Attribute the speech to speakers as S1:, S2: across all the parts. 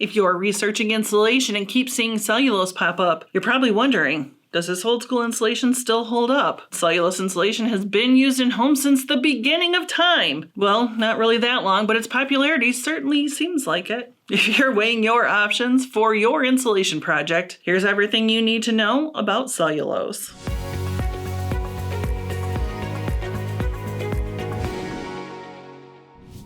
S1: If you're researching insulation and keep seeing cellulose pop up, you're probably wondering, does this old school insulation still hold up? Cellulose insulation has been used in homes since the beginning of time. Well, not really that long, but its popularity certainly seems like it. If you're weighing your options for your insulation project, here's everything you need to know about cellulose.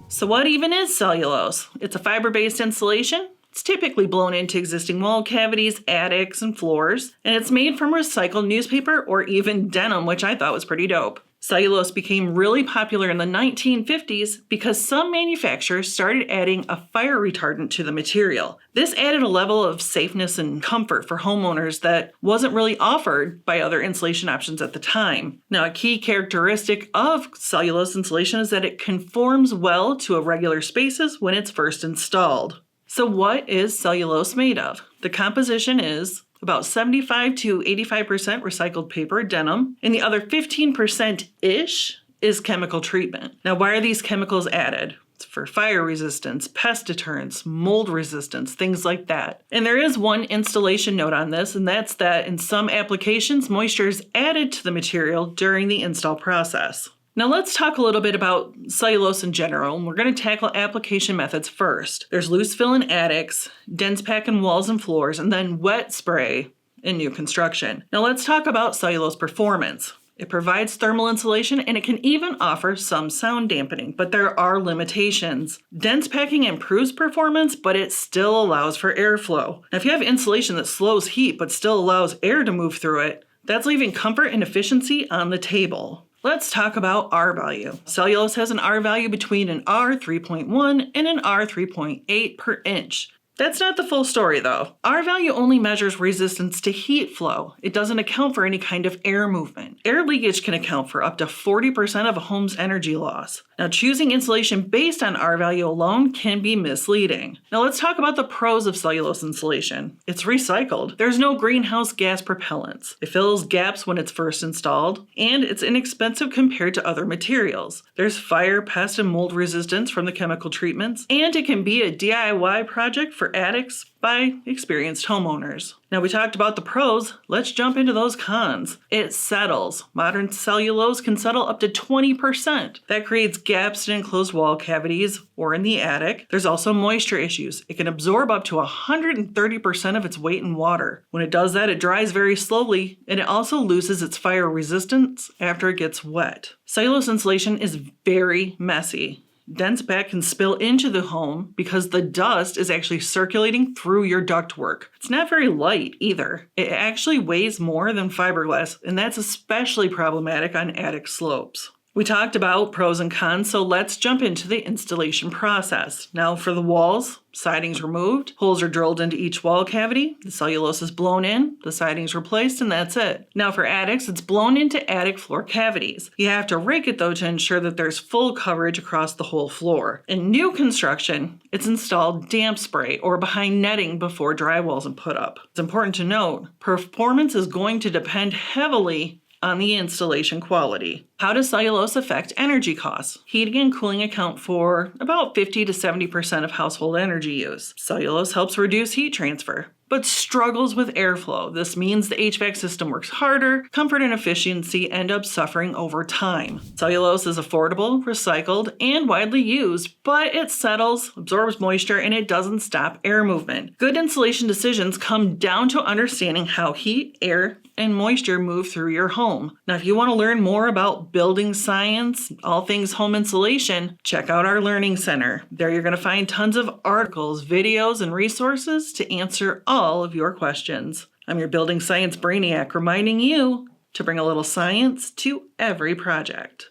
S1: So what even is cellulose? It's a fiber-based insulation. It's typically blown into existing wall cavities, attics, and floors, and it's made from recycled newspaper or even denim, which I thought was pretty dope. Cellulose became really popular in the 1950s because some manufacturers started adding a fire retardant to the material. This added a level of safeness and comfort for homeowners that wasn't really offered by other insulation options at the time. Now, a key characteristic of cellulose insulation is that it conforms well to irregular spaces when it's first installed. So what is cellulose made of? The composition is about 75 to 85% recycled paper, denim, and the other 15%-ish is chemical treatment. Now, why are these chemicals added? It's for fire resistance, pest deterrence, mold resistance, things like that. And there is one installation note on this, and that's that in some applications, moisture is added to the material during the install process. Now let's talk a little bit about cellulose in general, and we're going to tackle application methods first. There's loose fill in attics, dense pack in walls and floors, and then wet spray in new construction. Now let's talk about cellulose performance. It provides thermal insulation and it can even offer some sound dampening, but there are limitations. Dense packing improves performance, but it still allows for airflow. Now if you have insulation that slows heat but still allows air to move through it, that's leaving comfort and efficiency on the table. Let's talk about R value. Cellulose has an R value between an R-3.1 and an R-3.8 per inch. That's not the full story though. R value only measures resistance to heat flow. It doesn't account for any kind of air movement. Air leakage can account for up to 40% of a home's energy loss. Now, choosing insulation based on R value alone can be misleading. Now let's talk about the pros of cellulose insulation. It's recycled. There's no greenhouse gas propellants. It fills gaps when it's first installed, and it's inexpensive compared to other materials. There's fire, pest, and mold resistance from the chemical treatments, and it can be a DIY project for attics by experienced homeowners. Now we talked about the pros, let's jump into those cons. It settles. Modern cellulose can settle up to 20%. That creates gaps in enclosed wall cavities or in the attic. There's also moisture issues. It can absorb up to 130% of its weight in water. When it does that, it dries very slowly, and it also loses its fire resistance after it gets wet. Cellulose insulation is very messy. Dense pack can spill into the home because the dust is actually circulating through your ductwork. It's not very light either. It actually weighs more than fiberglass, and that's especially problematic on attic slopes. We talked about pros and cons, so let's jump into the installation process. Now for the walls, siding's removed, holes are drilled into each wall cavity, the cellulose is blown in, the siding's replaced, and that's it. Now for attics, it's blown into attic floor cavities. You have to rake it though to ensure that there's full coverage across the whole floor. In new construction, it's installed damp spray or behind netting before drywalls are put up. It's important to note, performance is going to depend heavily on the installation quality. How does cellulose affect energy costs? Heating and cooling account for about 50 to 70% of household energy use. Cellulose helps reduce heat transfer, but struggles with airflow. This means the HVAC system works harder, comfort and efficiency end up suffering over time. Cellulose is affordable, recycled, and widely used, but it settles, absorbs moisture, and it doesn't stop air movement. Good insulation decisions come down to understanding how heat, air, and moisture move through your home. Now, if you want to learn more about building science, all things home insulation, check out our Learning Center. There you're going to find tons of articles, videos, and resources to answer all of your questions. I'm your building science brainiac reminding you to bring a little science to every project.